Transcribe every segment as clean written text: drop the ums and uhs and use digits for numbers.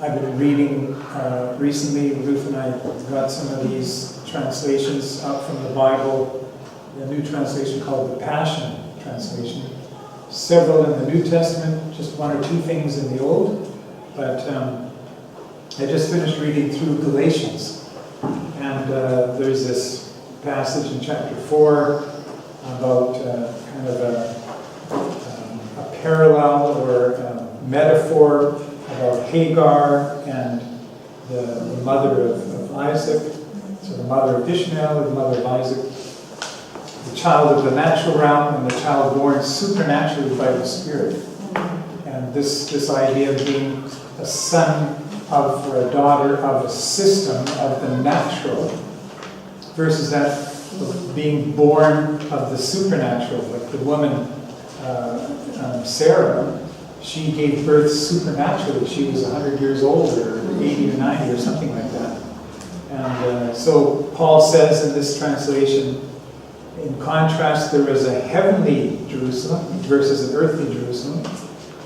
I've been reading recently. Ruth and I got some of these translations up from the Bible, a new translation called the Passion Translation. Several in the New Testament, just one or two things in the Old. But I just finished reading through Galatians. And there's this passage in chapter 4 about kind of a parallel or a metaphor about Hagar and the mother of Isaac. So the mother of Ishmael and the mother of Isaac. The child of the natural realm and the child born supernaturally by the Spirit. And this idea of being a son of or a daughter of a system of the natural versus that of being born of the supernatural. Like the woman, Sarah, she gave birth supernaturally. She was 100 years old or 80 or 90 or something like that. And so Paul says in this translation, in contrast, there is a heavenly Jerusalem versus an earthly Jerusalem,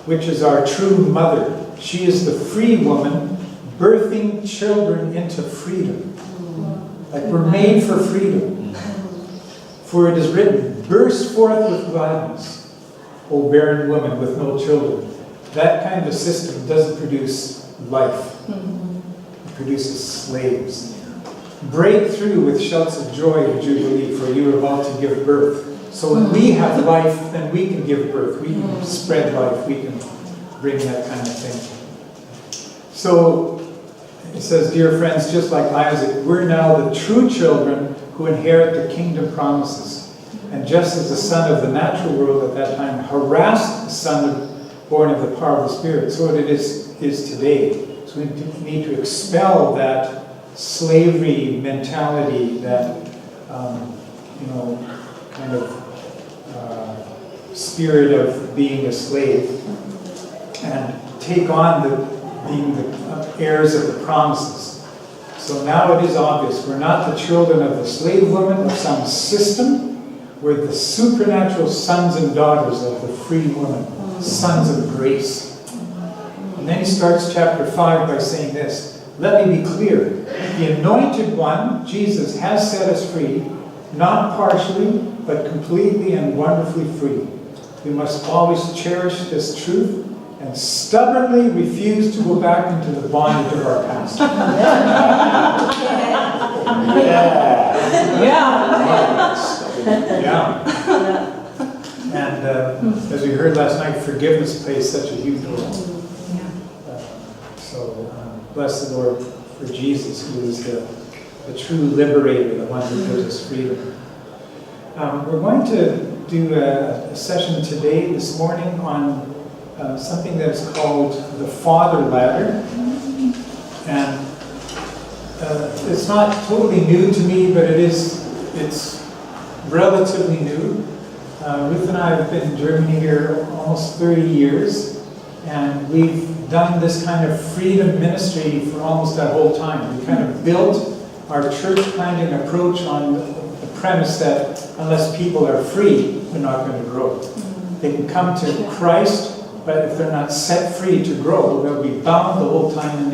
which is our true mother. She is the free woman, birthing children into freedom. Like we're made for freedom. For it is written, burst forth with gladness, O barren woman with no children. That kind of system doesn't produce life. It produces slaves. Break through with shouts of joy and jubilee, for you are about to give birth. So when we have life, then we can give birth. We can spread life. We can bring that kind of thing. So it says, dear friends, just like Isaac, we're now the true children who inherit the kingdom promises. And just as the son of the natural world at that time harassed the son born of the power of the Spirit, so it is today. So we need to expel that slavery mentality, that kind of spirit of being a slave, and take on being the heirs of the promises. So now it is obvious, we're not the children of the slave woman of some system. We're the supernatural sons and daughters of the free woman, sons of grace. And then he starts chapter 5 by saying this, let me be clear, the anointed one, Jesus, has set us free, not partially, but completely and wonderfully free. We must always cherish this truth and stubbornly refuse to go back into the bondage of our past. Yeah. And as we heard last night, forgiveness plays such a huge role. So bless the Lord for Jesus, who is the true liberator, the one who gives us freedom. We're going to do a session today, this morning, on something that's called the Father Ladder. And it's not totally new to me, but it's relatively new. Ruth and I have been in Germany here almost 30 years, and we've done this kind of freedom ministry for almost that whole time. We kind of built our church planting approach on the premise that unless people are free, they're not going to grow. They can come to Christ, but if they're not set free to grow, they'll be bound the whole time, and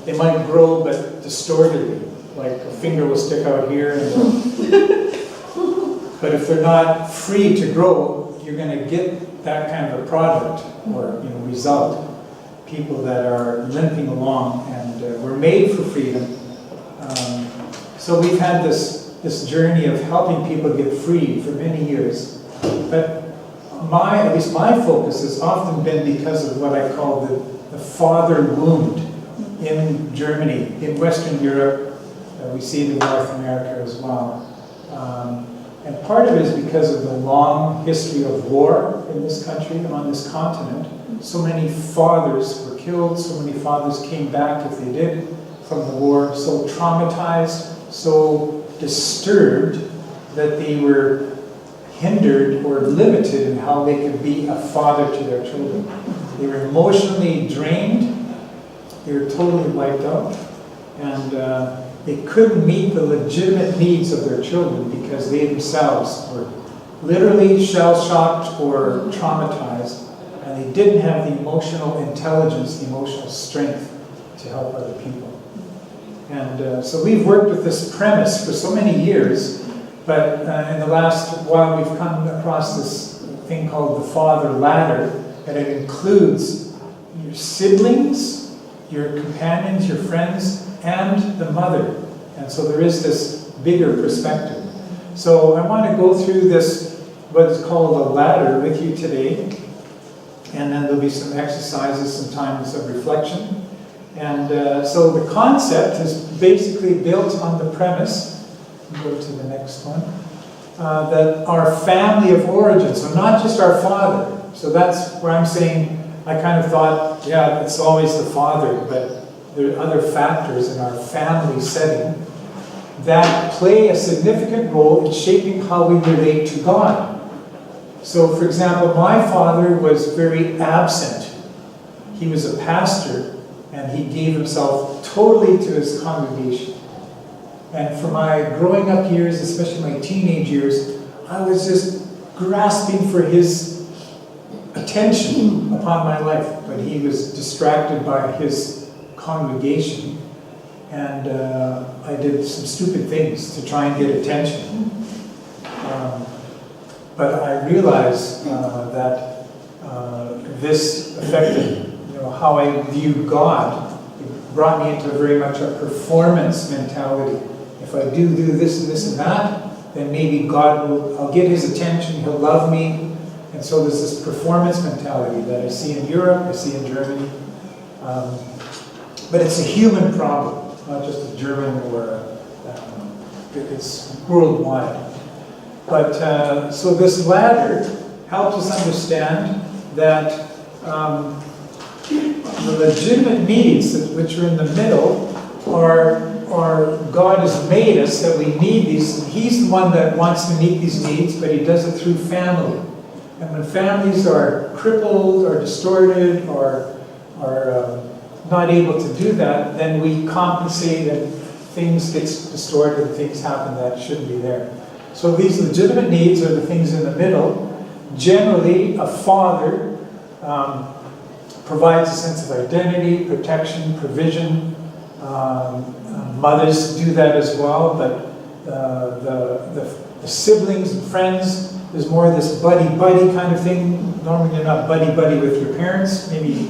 they might grow, but distortedly. Like a finger will stick out here, but if they're not free to grow, you're going to get that kind of a product or result. People that are limping along, and we're made for freedom. So we've had this journey of helping people get free for many years. But at least my focus has often been because of what I call the father wound in Germany, in Western Europe. We see it in North America as well. And part of it is because of the long history of war in this country, on this continent. So many fathers were killed, so many fathers came back, if they did, from the war, so traumatized, so disturbed that they were hindered or limited in how they could be a father to their children. They were emotionally drained, they were totally wiped out, and they couldn't meet the legitimate needs of their children because they themselves were literally shell-shocked or traumatized, and they didn't have the emotional intelligence, the emotional strength to help other people. And so we've worked with this premise for so many years, but in the last while we've come across this thing called the father ladder, and it includes your siblings, your companions, your friends, and the mother. And so there is this bigger perspective. So I want to go through this, what is called a ladder, with you today. And then there'll be some exercises, some times of reflection. And so the concept is basically built on the premise, go to the next one, that our family of origin, so not just our father. So that's where I'm saying, I kind of thought, yeah, it's always the father, but there are other factors in our family setting that play a significant role in shaping how we relate to God. So, for example, my father was very absent. He was a pastor, and he gave himself totally to his congregation. And for my growing up years, especially my teenage years, I was just grasping for his attention upon my life. But he was distracted by his congregation. And I did some stupid things to try and get attention. But I realized that this affected how I viewed God. It brought me into very much a performance mentality. If I do this and this and that, then maybe God I'll get his attention, he'll love me. And so there's this performance mentality that I see in Europe, I see in Germany. But it's a human problem, not just a German or it's worldwide. But so this ladder helps us understand that the legitimate needs which are in the middle are God has made us that we need these. He's the one that wants to meet these needs, but he does it through family. And when families are crippled or distorted or are not able to do that, then we compensate and things get distorted and things happen that shouldn't be there. So these legitimate needs are the things in the middle. Generally, a father provides a sense of identity, protection, provision. Mothers do that as well, but the siblings and friends, there's more of this buddy-buddy kind of thing. Normally you're not buddy-buddy with your parents. Maybe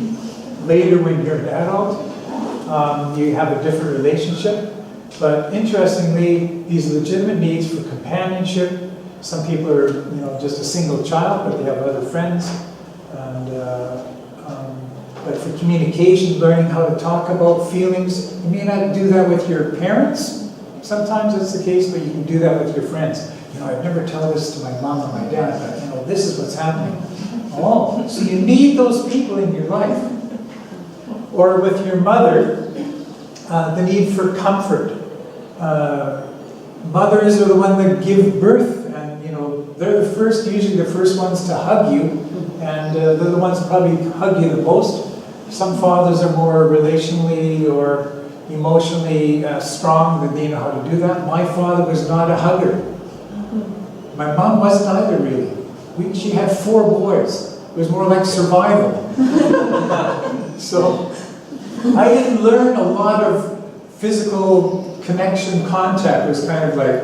later when you're an adult, you have a different relationship. But interestingly, these legitimate needs for companionship, some people are, just a single child, but they have other friends. And but for communication, learning how to talk about feelings, you may not do that with your parents. Sometimes it's the case, but you can do that with your friends. I'd never tell this to my mom or my dad, but this is what's happening. Oh, so you need those people in your life. Or with your mother, the need for comfort. Mothers are the ones that give birth, and they're usually the first ones to hug you, and they're the ones that probably hug you the most. Some fathers are more relationally or emotionally strong, that they know how to do that. My father was not a hugger. My mom wasn't either, really. She had 4 boys. It was more like survival. So I didn't learn a lot of physical connection, contact. It was kind of like,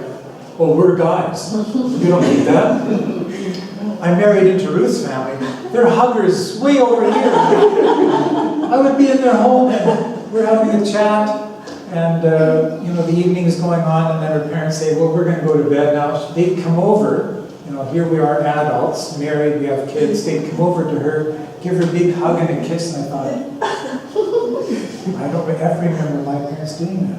well, we're guys. You don't need that. I married into Ruth's family. They're huggers way over here. I would be in their home and we're having a chat. And, the evening is going on, and then her parents say, well, we're going to go to bed now. They'd come over, here we are adults, married, we have kids. They'd come over to her, give her a big hug and a kiss, and I thought, I don't ever remember my parents doing that.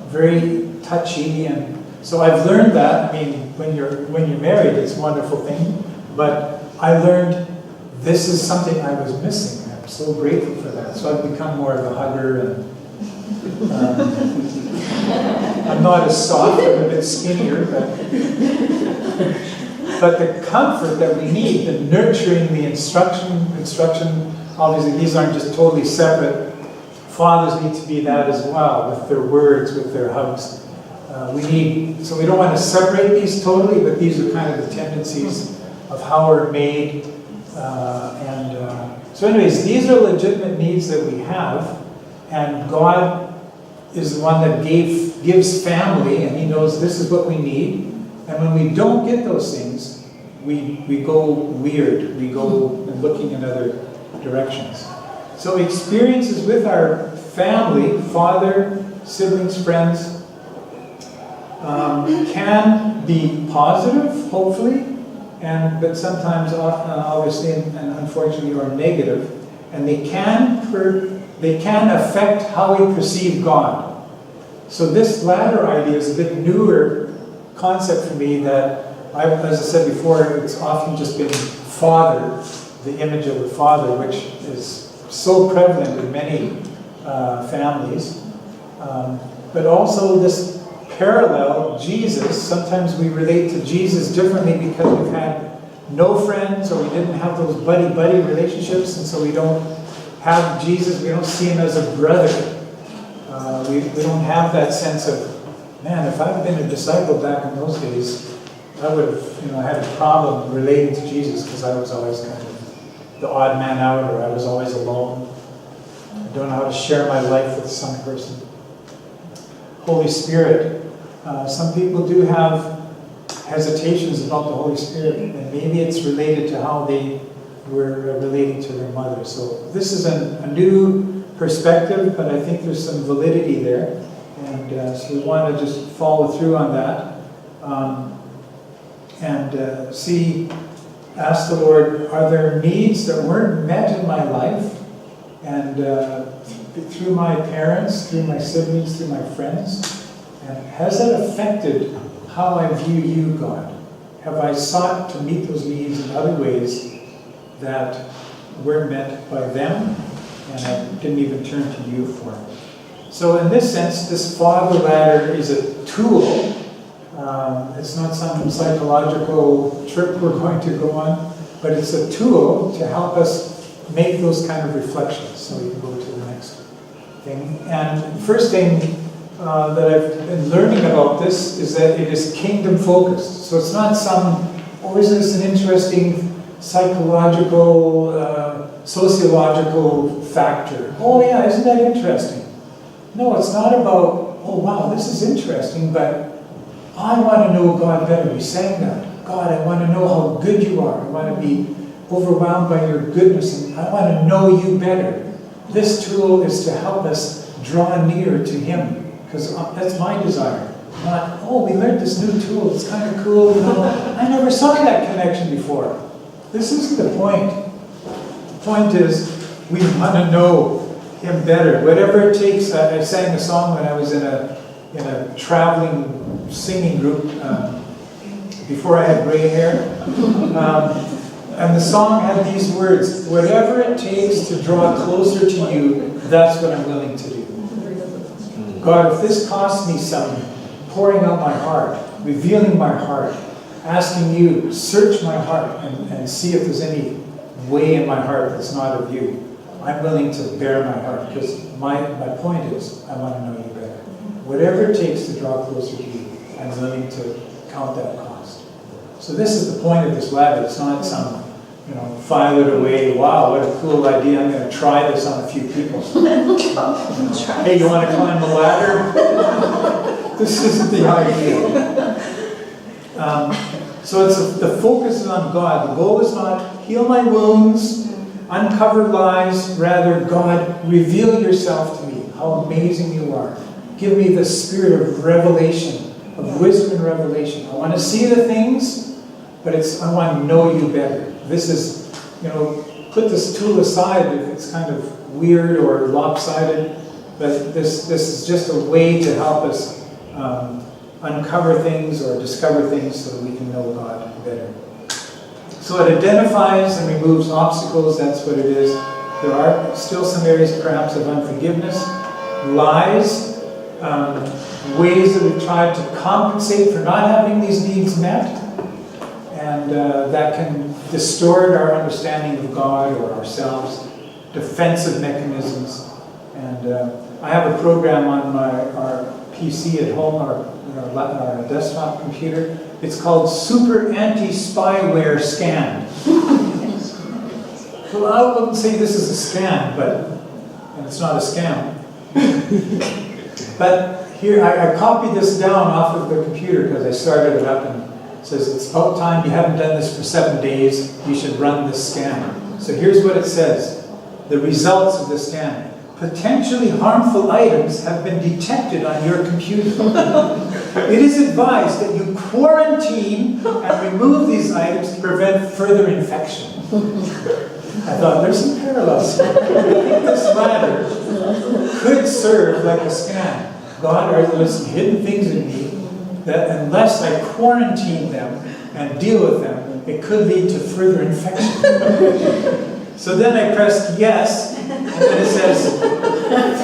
Very touchy, and so I've learned that. When you're married, it's a wonderful thing, but I learned this is something I was missing. I'm so grateful for that. So I've become more of a hugger, and I'm not as soft, I'm a bit skinnier, but the comfort that we need, the nurturing, the instruction, obviously these aren't just totally separate. Fathers need to be that as well, with their words, with their hugs. So we don't want to separate these totally, but these are kind of the tendencies of how we're made. So anyways, these are legitimate needs that we have. And God is the one that gives family, and He knows this is what we need. And when we don't get those things, we go weird. We go looking in other directions. So experiences with our family, father, siblings, friends, can be positive, hopefully, but sometimes, obviously, and unfortunately, are negative, and they can affect how we perceive God. So this latter idea is a bit newer concept for me that, as I said before, it's often just been father, the image of the father, which is so prevalent in many families. But also this parallel, Jesus. Sometimes we relate to Jesus differently because we've had no friends, or we didn't have those buddy-buddy relationships, and so we don't have Jesus, we don't see Him as a brother. We don't have that sense of, man, if I'd been a disciple back in those days, I would have had a problem relating to Jesus, because I was always kind of the odd man out, or I was always alone. I don't know how to share my life with some person. Holy Spirit. Some people do have hesitations about the Holy Spirit, and maybe it's related to how they were relating to their mother. So this is a new perspective, but I think there's some validity there. And so we want to just follow through on that. Ask the Lord, are there needs that weren't met in my life? And through my parents, through my siblings, through my friends? And has that affected how I view you, God? Have I sought to meet those needs in other ways that were met by them, and I didn't even turn to you for it? So in this sense, this father ladder is a tool. It's not some psychological trip we're going to go on, but it's a tool to help us make those kind of reflections. So we can go to the next thing. And the first thing that I've been learning about this is that it is kingdom focused. So it's not is this an interesting psychological, sociological factor? Oh yeah, isn't that interesting? No, it's not about, oh wow, this is interesting, but I want to know God better. We sang that. God, I want to know how good you are. I want to be overwhelmed by your goodness, and I want to know you better. This tool is to help us draw near to Him. Because that's my desire. Not, oh, we learned this new tool, it's kind of cool, I never saw that connection before. This isn't the point. The point is, we want to know Him better. Whatever it takes. I sang a song when I was in a traveling singing group before I had gray hair. And the song had these words, whatever it takes to draw closer to you, that's what I'm willing to do. God, if this costs me something, pouring out my heart, revealing my heart, asking you to search my heart and see if there's any way in my heart that's not of you, I'm willing to bare my heart, because my point is, I want to know you better. Whatever it takes to draw closer to you, I'm willing to count that cost. So this is the point of this ladder. It's not some, file it away, wow, what a cool idea, I'm going to try this on a few people. Hey, you want to climb the ladder? This isn't the idea. So the focus is on God. The goal is not heal my wounds, uncover lies, rather, God, reveal yourself to me, how amazing you are. Give me the spirit of revelation, of wisdom and revelation. I want to see the things, but I want to know you better. This is, put this tool aside if it's kind of weird or lopsided, but this is just a way to help us uncover things or discover things so that we can know God better. So it identifies and removes obstacles, that's what it is. There are still some areas perhaps of unforgiveness, lies, ways that we've tried to compensate for not having these needs met, and that can distort our understanding of God or ourselves, defensive mechanisms. And I have a program on our PC at home, our desktop computer. It's called Super Anti-Spyware Scan. Well, I wouldn't say this is a scam, and it's not a scam, But here, I copied this down off of the computer because I started it up and it says, it's about time, you haven't done this for 7 days, you should run this scan. So here's what it says, the results of the scan. Potentially harmful items have been detected on your computer. It is advised that you quarantine and remove these items to prevent further infection. I thought, there's some parallels. I think this ladder could serve like a scan. God, are there some hidden things in me that unless I quarantine them and deal with them, it could lead to further infection. So then I pressed yes, and then it says,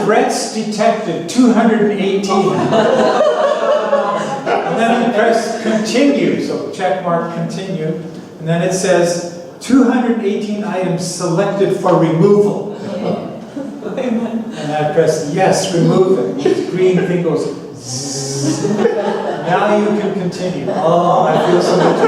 threats detected, 218. And then I pressed continue, so check mark continue, and then it says, 218 items selected for removal. And I press yes, remove it. This green thing goes zzz. Now you can continue. Oh, I feel so much.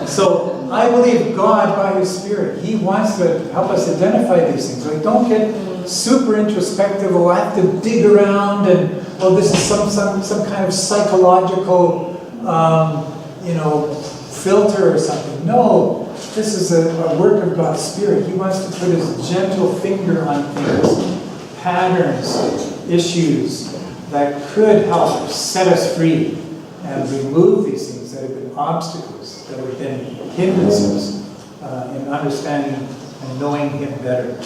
So I believe God, by His Spirit, He wants to help us identify these things. Like, don't get super introspective. Oh, I have to dig around, and oh, this is some kind of psychological filter or something. No, this is a work of God's Spirit. He wants to put His gentle finger on things, patterns, issues that could help set us free and remove these things that have been obstacles, that have been hindrances in understanding and knowing Him better.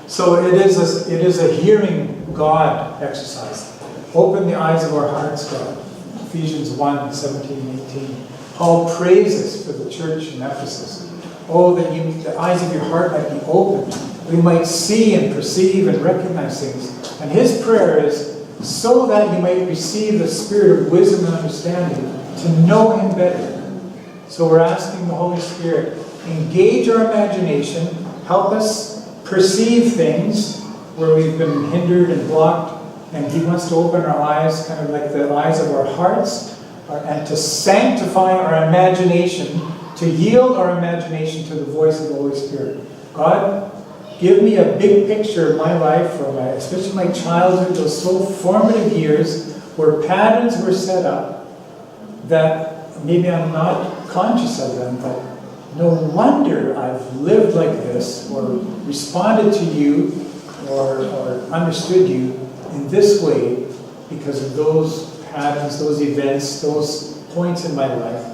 So it is a hearing God exercise. Open the eyes of our hearts, God. Ephesians 1, 17 and 18. Paul praises for the church in Ephesus. Oh, that the eyes of your heart might be opened. We might see and perceive and recognize things. And his prayer is so that you might receive the spirit of wisdom and understanding to know Him better. So we're asking the Holy Spirit, engage our imagination, help us perceive things where we've been hindered and blocked. And He wants to open our eyes, kind of like the eyes of our hearts, and to sanctify our imagination, to yield our imagination to the voice of the Holy Spirit. God, give me a big picture of my life, especially my childhood, those so formative years where patterns were set up that maybe I'm not conscious of them, but no wonder I've lived like this, or responded to you, or understood you in this way because of those patterns, those events, those points in my life.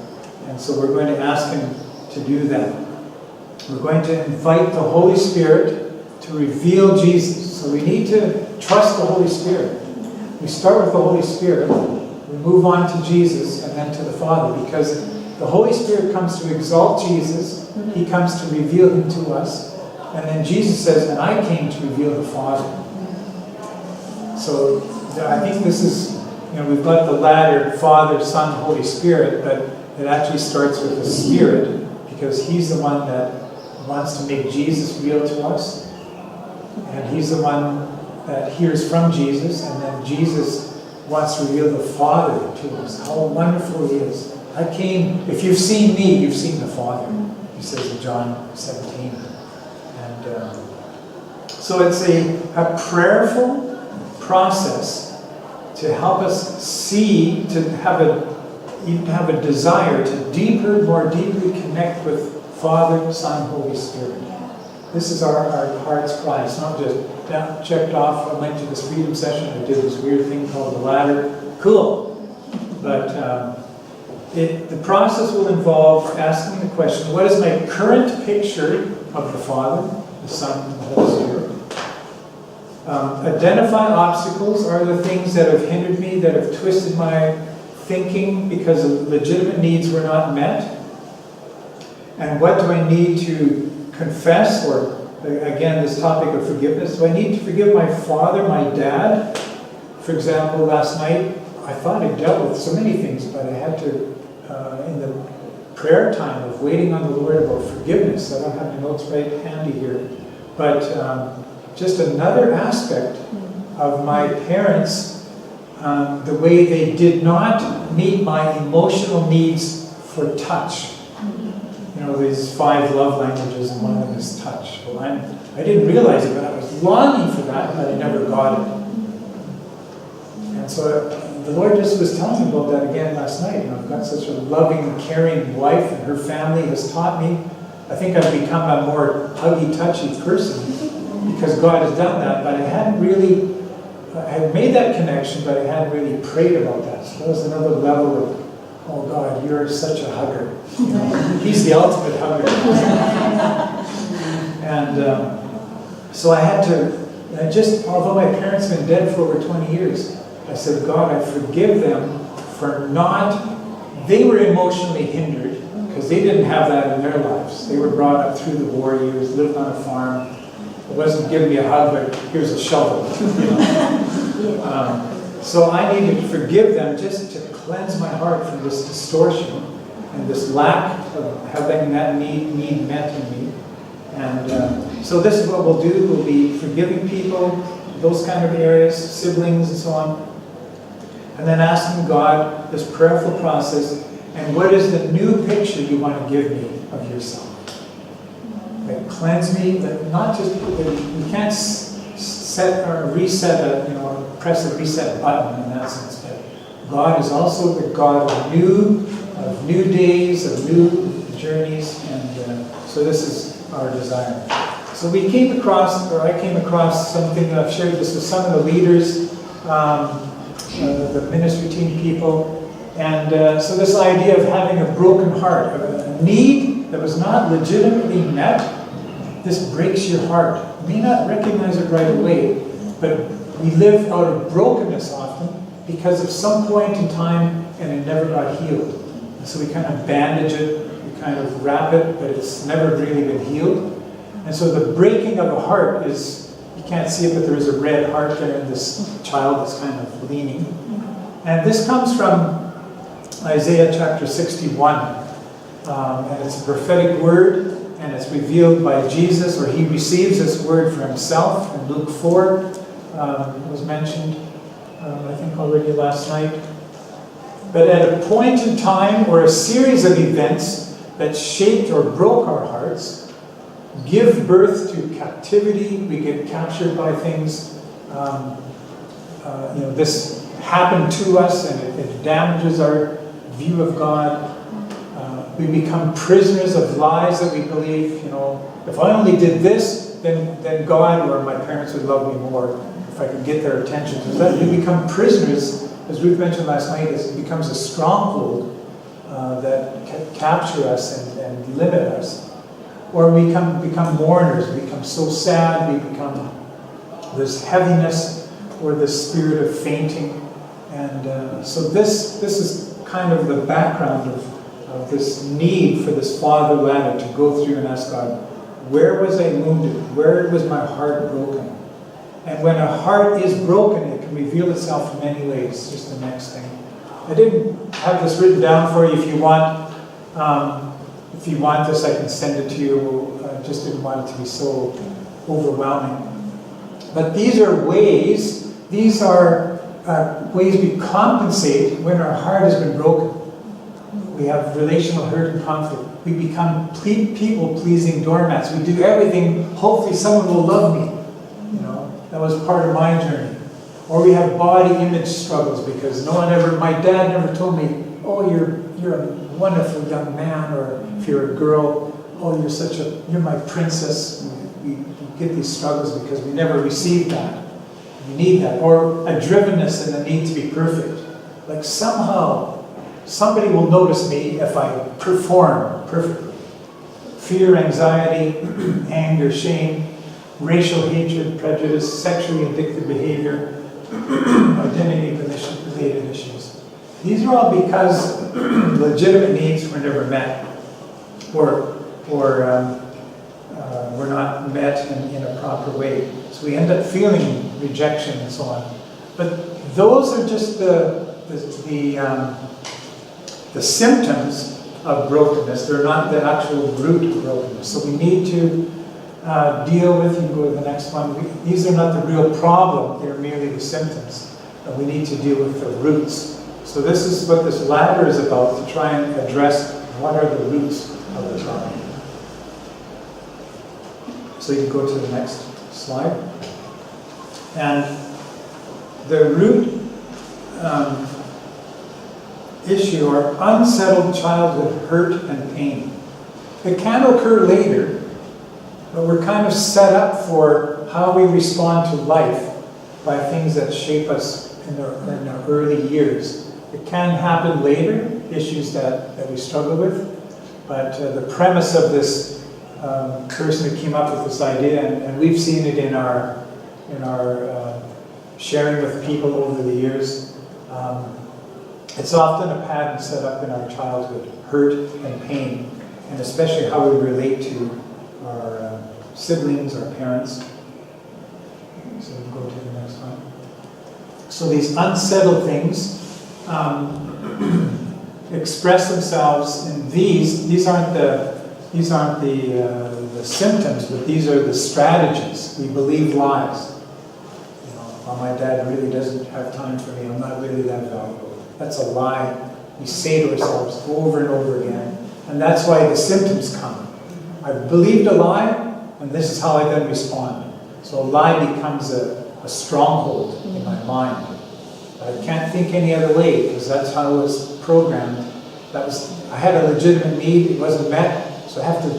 And so we're going to ask Him to do that. We're going to invite the Holy Spirit to reveal Jesus. So we need to trust the Holy Spirit. We start with the Holy Spirit, we move on to Jesus, and then to the Father, because the Holy Spirit comes to exalt Jesus, He comes to reveal Him to us, and then Jesus says, and I came to reveal the Father. So I think this is, we've got the ladder, Father, Son, Holy Spirit, but it actually starts with the Spirit, because He's the one that wants to make Jesus real to us, and He's the one that hears from Jesus, and then Jesus wants to reveal the Father to us. How wonderful He is. I came, if you've seen me, you've seen the Father, He says in John 17. And so it's a prayerful process to help us see, to even have a desire to more deeply connect with Father, Son, Holy Spirit. This is our heart's cry. It's not just checked off, I went to this freedom session, I did this weird thing called the ladder. Cool. But the process will involve asking the question, what is my current picture of the Father, the Son, and the Holy Spirit? Identify obstacles. Are the things that have hindered me, that have twisted my thinking because legitimate needs were not met? And what do I need to confess? Or, again, this topic of forgiveness. Do I need to forgive my father, my dad? For example, last night, I thought I dealt with so many things, but I had to, in the prayer time of waiting on the Lord about forgiveness, I don't have the notes right handy here, but just another aspect of my parents, the way they did not meet my emotional needs for touch. these 5 love languages, and one of them is touch. Well, I didn't realize it, but I was longing for that, but I never got it. And so the Lord just was telling me about that again last night. I've got such a loving, caring wife, and her family has taught me. I think I've become a more huggy, touchy person because God has done that, but I hadn't really, I had made that connection, but I hadn't really prayed about that. So that was another level of, oh God, you're such a hugger. He's the ultimate hugger. And so I had to, although my parents have been dead for over 20 years, I said, God, I forgive them for they were emotionally hindered because they didn't have that in their lives. They were brought up through the war years, lived on a farm. It wasn't giving me a hug, but here's a shovel. So I needed to forgive them just to cleanse my heart from this distortion and this lack of having that need met in me. And so this is what we'll do. We'll be forgiving people, those kind of areas, siblings and so on. And then asking God this prayerful process, and what is the new picture you want to give me of yourself? Like cleanse me, but not just, you can't set or reset press a reset button in that sense, but God is also the God of new days, of new journeys, and so this is our desire. So I came across something, I've shared this with some of the leaders, the ministry team people, and so this idea of having a broken heart, a need that was not legitimately met, this breaks your heart. You may not recognize it right away, but we live out of brokenness often because of some point in time and it never got healed. And so we kind of bandage it, we kind of wrap it, but it's never really been healed. And so the breaking of a heart is, you can't see it, but there is a red heart there in this child that's kind of leaning. And this comes from Isaiah chapter 61. And it's a prophetic word, and it's revealed by Jesus, or he receives this word for himself. In Luke 4, it was mentioned, I think already last night. But at a point in time, or a series of events that shaped or broke our hearts, give birth to captivity, we get captured by things. This happened to us, and it damages our view of God. We become prisoners of lies that we believe. If I only did this, then God or my parents would love me more. If I could get their attention. So that we become prisoners, as Ruth mentioned last night, it becomes a stronghold that can capture us and limit us. Or we become mourners, we become so sad, we become this heaviness or this spirit of fainting. And so this is kind of the background of this need for this father ladder to go through and ask God, where was I wounded? Where was my heart broken? And when a heart is broken, it can reveal itself in many ways. Just the next thing. I didn't have this written down for you. If you want this, I can send it to you. I just didn't want it to be so overwhelming. But these are ways we compensate when our heart has been broken. We have relational hurt and conflict. We become people-pleasing doormats. We do everything, hopefully someone will love me. That was part of my journey. Or we have body image struggles because my dad never told me, oh, you're a wonderful young man, or if you're a girl, oh, you're my princess. We get these struggles because we never received that. We need that. Or a drivenness and the need to be perfect. Like somehow, somebody will notice me if I perform perfectly. Fear, anxiety, anger, shame, racial hatred, prejudice, sexually addicted behavior, identity-related issues. These are all because legitimate needs were never met, or were not met in a proper way. So we end up feeling rejection and so on. But those are just the symptoms of brokenness. They're not the actual root of brokenness. So we need to deal with, you can go to the next one. These are not the real problem, they're merely the symptoms. And we need to deal with the roots. So this is what this ladder is about, to try and address what are the roots of the child. So you can go to the next slide. And the root issue or unsettled childhood hurt and pain. It can occur later, but we're kind of set up for how we respond to life by things that shape us in our early years. It can happen later, issues that we struggle with, but the premise of this person who came up with this idea, and we've seen it in our sharing with people over the years, it's often a pattern set up in our childhood, hurt and pain, and especially how we relate to our siblings, our parents. So we'll go to the next one. So these unsettled things express themselves in these aren't the symptoms, but these are the strategies. We believe lies. You know, well, my dad really doesn't have time for me. I'm not really that valuable. That's a lie we say to ourselves over and over again. And that's why the symptoms come. I've believed a lie, and this is how I then respond. So a lie becomes a stronghold in my mind. I can't think any other way, because that's how it was programmed. I had a legitimate need, it wasn't met, so I have to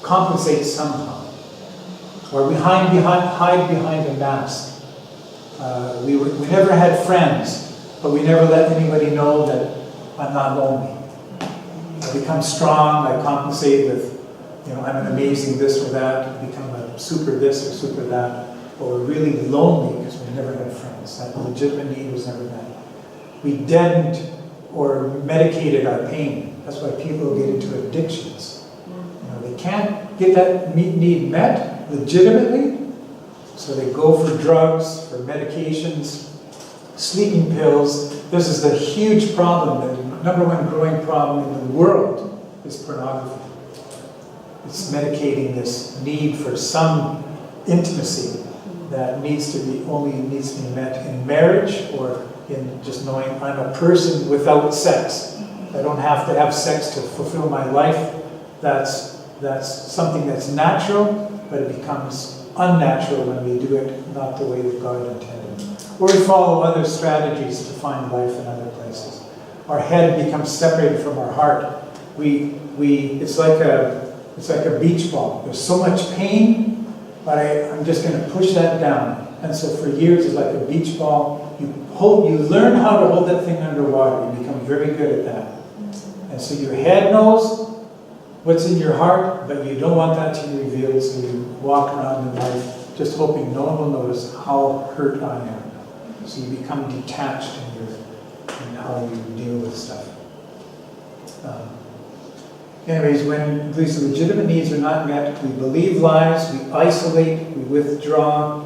compensate somehow. Or we hide behind a mask. We never had friends, but we never let anybody know that I'm not lonely. I become strong, I compensate with, I'm an amazing this or that, I become a super this or super that, but we're really lonely because we never had friends. That legitimate need was never met. We deadened or medicated our pain. That's why people get into addictions. They can't get that need met legitimately, so they go for drugs, for medications, sleeping pills. This is the huge problem, the number one growing problem in the world is pornography. It's medicating this need for some intimacy that only needs to be met in marriage or in just knowing I'm a person without sex. I don't have to have sex to fulfill my life. That's something that's natural, but it becomes unnatural when we do it not the way that God intended. Or we follow other strategies to find life in other places. Our head becomes separated from our heart. It's like a beach ball. There's so much pain, but I'm just going to push that down. And so for years, it's like a beach ball. You learn how to hold that thing underwater. You become very good at that. And so your head knows what's in your heart, but you don't want that to be revealed, so you walk around in life just hoping no one will notice how hurt I am. So you become detached in how you deal with stuff. Anyways, when these legitimate needs are not met, we believe lies, we isolate, we withdraw,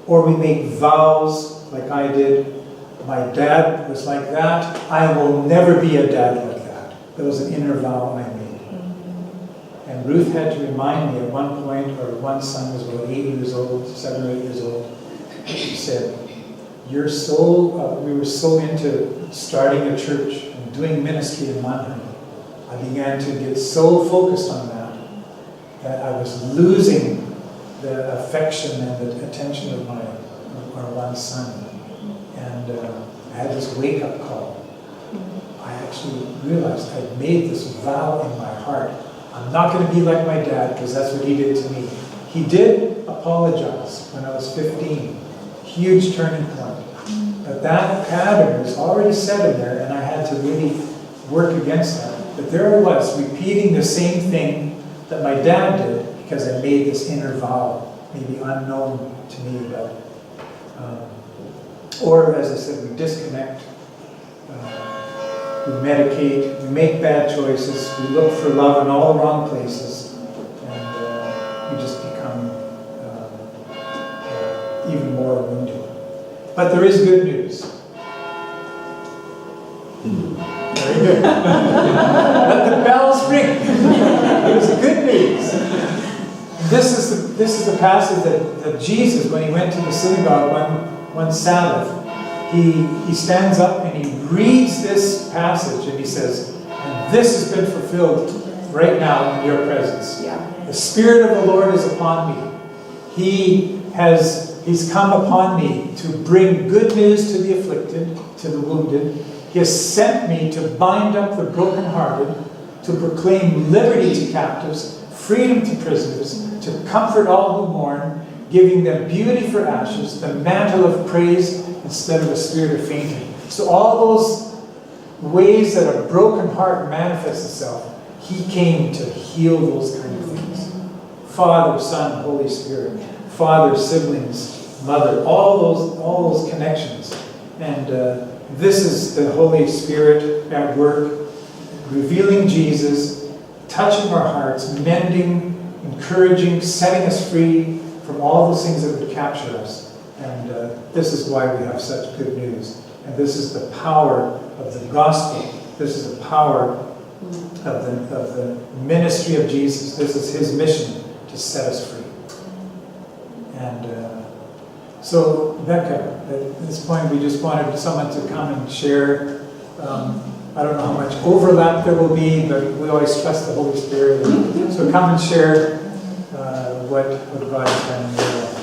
or we make vows like I did. My dad was like that. I will never be a dad like that. That was an inner vow I made. And Ruth had to remind me at one point, or one son was about 8 years old, 7 or 8 years old. She said, we were so into starting a church and doing ministry in Mannheim. I began to get so focused on that I was losing the affection and the attention of our one son. And I had this wake-up call. I actually realized I'd made this vow in my heart. I'm not going to be like my dad, because that's what he did to me. He did apologize when I was 15. Huge turning point. But that pattern was already set in there, and I had to really work against that. But there I was, repeating the same thing that my dad did, because I made this inner vow, maybe unknown to me, but or as I said, we disconnect, we medicate, we make bad choices, we look for love in all the wrong places, and we just become even more wounded. But there is good news. Very good. Let the bells ring. There's good news. This is the passage that Jesus, when he went to the synagogue one Sabbath, he stands up and he reads this passage and he says, and this has been fulfilled right now in your presence. Yeah. The Spirit of the Lord is upon me. He's come upon me to bring good news to the afflicted, to the wounded. He has sent me to bind up the brokenhearted, to proclaim liberty to captives, freedom to prisoners, to comfort all who mourn, giving them beauty for ashes, the mantle of praise instead of a spirit of fainting. So all those ways that a broken heart manifests itself, he came to heal those kind of things. Father, Son, Holy Spirit. Father, siblings, mother, all those connections. And this is the Holy Spirit at work, revealing Jesus, touching our hearts, mending, encouraging, setting us free from all those things that would capture us. And this is why we have such good news. And this is the power of the gospel. This is the power of the ministry of Jesus. This is his mission to set us free. And so, Becca, at this point we just wanted someone to come and share. I don't know how much overlap there will be, but we always trust the Holy Spirit. So come and share what God has done in your life.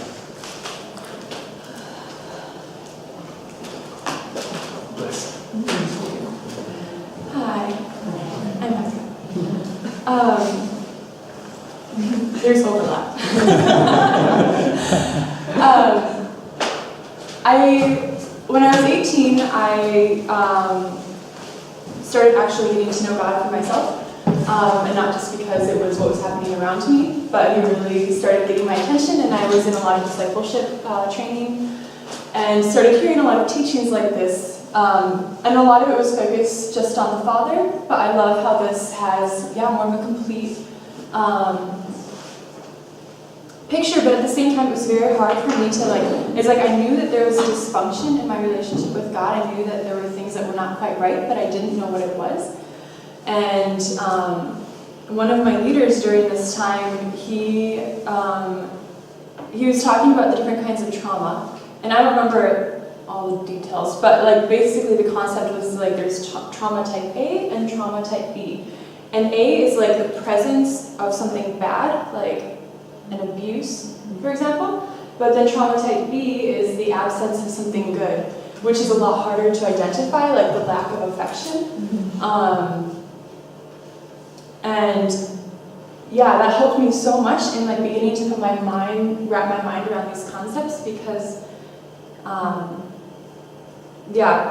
Hi, I'm Becca. There's overlap. When I was 18, I started actually getting to know God for myself. And not just because it was what was happening around me, but He really started getting my attention, and I was in a lot of discipleship training, and started hearing a lot of teachings like this. And a lot of it was focused just on the Father, but I love how this has, more of a complete picture, but at the same time it was very hard for me to it's like I knew that there was dysfunction in my relationship with God. I knew that there were things that were not quite right, but I didn't know what it was. And one of my leaders during this time, he was talking about the different kinds of trauma, and I don't remember all the details, but basically the concept was there's trauma type A and trauma type B. And A is the presence of something bad, like an abuse, for example, but then trauma type B is the absence of something good, which is a lot harder to identify, like the lack of affection. And that helped me so much in beginning to wrap my mind around these concepts, because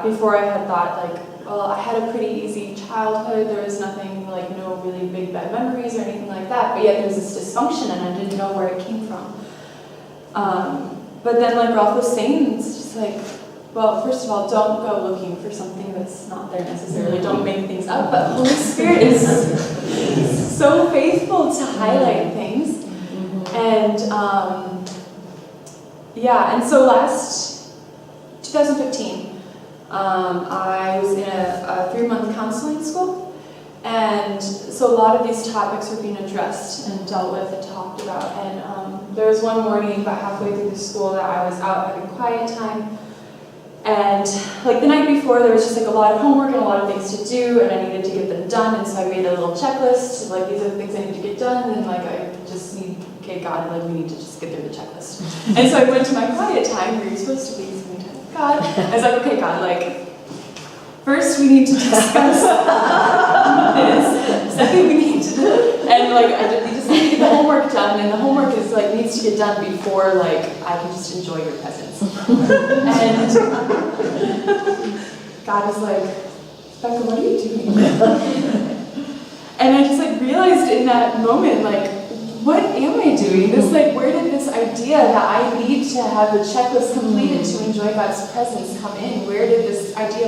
before I had thought I had a pretty easy childhood. There was nothing no really big bad memories or anything like that, but yet there's this dysfunction and I didn't know where it came from. But then Ralph was saying, it's just well, first of all, don't go looking for something that's not there necessarily. Don't make things up, but the Holy Spirit is so faithful to highlight things. And and so last 2015, I was in a 3-month counseling school, and so a lot of these topics were being addressed and dealt with and talked about. And there was one morning about halfway through the school that I was out having quiet time, and the night before there was just a lot of homework and a lot of things to do, and I needed to get them done, and so I made a little checklist of these are the things I need to get done, and I just need, okay, God, we need to just get through the checklist. And so I went to my quiet time where you're supposed to be spending time with God. I was okay, God, first we need to discuss this. Second, we need to, and we just need to get the homework done, and the homework is needs to get done before I can just enjoy your presence. And God was Becca, what are you doing? And I just realized in that moment what am I doing? This where did this idea that I need to have the checklist completed to enjoy God's presence come in? Where did this idea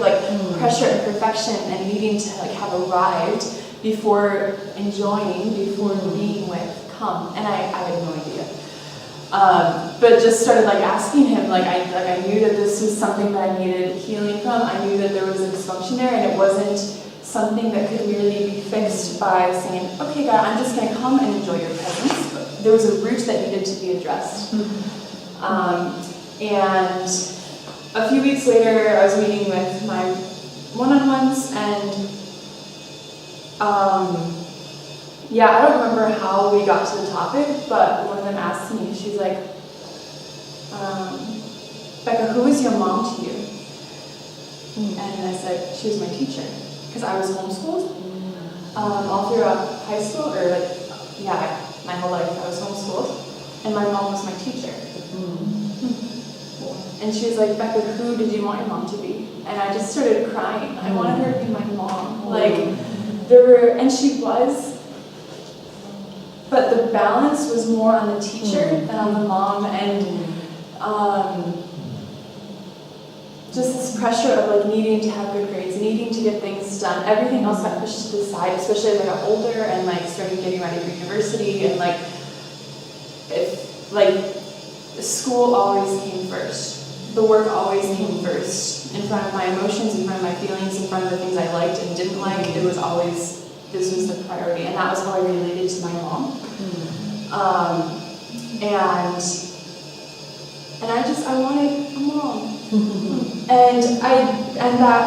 pressure and perfection and needing to have arrived before enjoying, before being with come? And I had no idea. But just started asking Him, I knew that this was something that I needed healing from. I knew that there was a dysfunction there, and it wasn't something that could really be fixed by saying, okay, God, I'm just going to come and enjoy your presence. But there was a root that needed to be addressed. And a few weeks later, I was meeting with my one-on-ones, and yeah, I don't remember how we got to the topic, but one of them asked me, she's like, Becca, who was your mom to you? And I said, she was my teacher, because I was homeschooled all throughout high school, or like, yeah, my whole life I was homeschooled, and my mom was my teacher. And she was like, Becca, who did you want your mom to be? And I just started crying. I wanted her to be my mom. Like, and she was, but the balance was more on the teacher than on the mom, and just this pressure of like needing to have good grades, needing to get things done. Everything else got pushed to the side, especially as I got older and like started getting ready for university, and like, school always came first. The work always came first. In front of my emotions, in front of my feelings, in front of the things I liked and didn't like, it was always, this was the priority. And that was how I related to my mom. And I wanted a mom. And that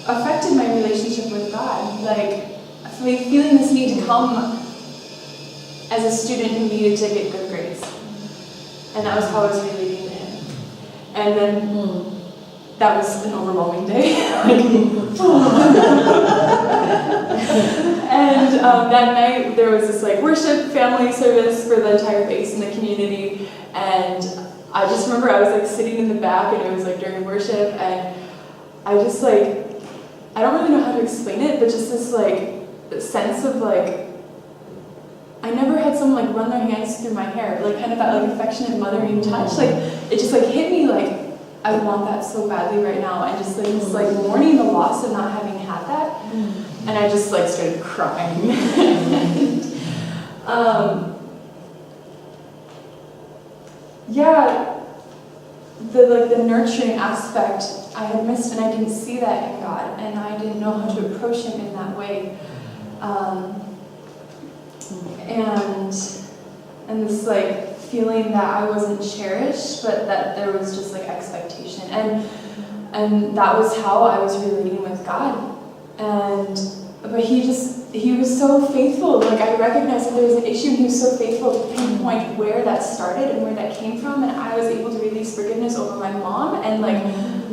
affected my relationship with God. Like, feeling this need to come as a student who needed to get good grades. And that was how I was relating to him. And then that was an overwhelming day. And that night there was this like worship family service for the entire base in the community. And I just remember I was like sitting in the back, and it was like during worship, and I just like, I don't really know how to explain it, but just this like sense of like, I never had someone like run their hands through my hair, like kind of that like affectionate mothering touch. Like it just like hit me like, I want that so badly right now. I just like mourning the loss of not having had that. And I just like started crying. Yeah, the nurturing aspect I had missed, and I didn't see that in God, and I didn't know how to approach him in that way. And this like feeling that I wasn't cherished, but that there was just like expectation, and that was how I was relating with God. But he was so faithful. Like I recognized that there was an issue, and he was so faithful to pinpoint where that started and where that came from, and I was able to release forgiveness over my mom. And like,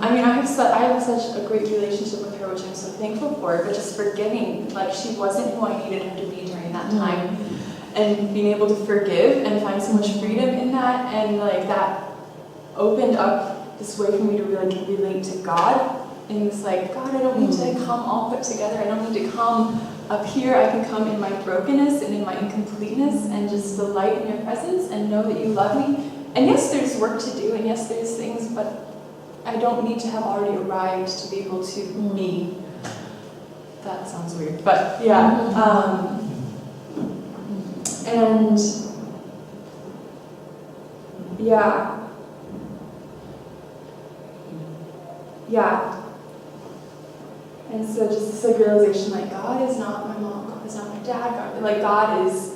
I mean, I have such a great relationship with her, which I'm so thankful for. But just forgiving, like she wasn't who I needed her to be during that time, and being able to forgive and find so much freedom in that, and like that opened up this way for me to really relate to God. And it's like, God, I don't need to come all put together. I don't need to come up here. I can come in my brokenness and in my incompleteness and just delight in your presence and know that you love me. And yes, there's work to do, and yes, there's things, but I don't need to have already arrived to be able to be. That sounds weird, but yeah. And yeah. And so just this like realization, like God is not my mom, God is not my dad, God is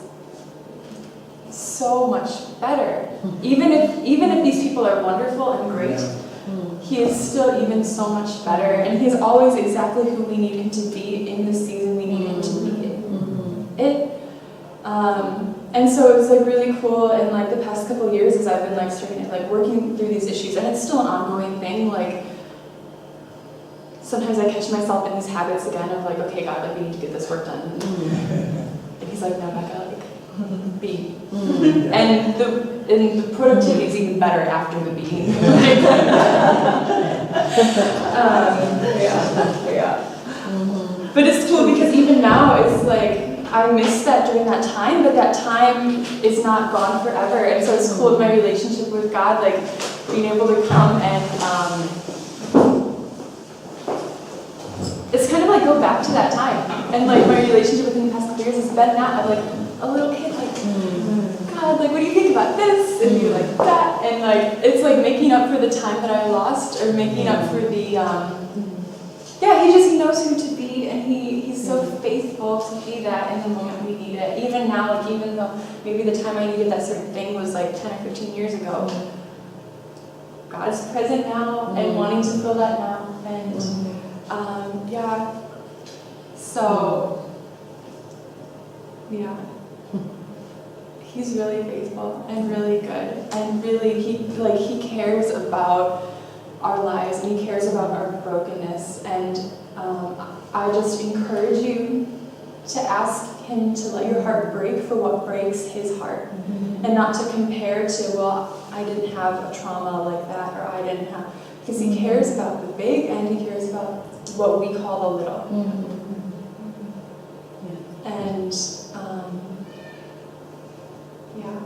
so much better. Even if these people are wonderful and great, he is still even so much better, and he's always exactly who we need him to be in the season we need him to be in. And so it was like really cool in like the past couple of years as I've been like starting to like working through these issues, and it's still an ongoing thing. Like sometimes I catch myself in these habits again of like, okay, God, like we need to get this work done. And he's like, no, Becca, like be. And the productivity is even better after the being. But it's cool because even now it's like I missed that during that time, but that time is not gone forever. And so it's cool with my relationship with God, like being able to come and it's kind of like go back to that time. And like my relationship with him the past couple years has been that of like a little kid, like, God, like what do you think about this? And you're like that. And like it's like making up for the time that I lost, or making up for the he knows who to be, and he's so faithful to be that in the moment we need it. Even now, like even though maybe the time I needed that certain thing was like 10 or 15 years ago, God is present now and wanting to fill that now. And so Yeah. He's really faithful and really good, and really he cares about our lives, and he cares about our brokenness. And I just encourage you to ask him to let your heart break for what breaks his heart, and not to compare to, well, I didn't have a trauma like that, or I didn't have, because he cares about the big and he cares about what we call the little. And yeah.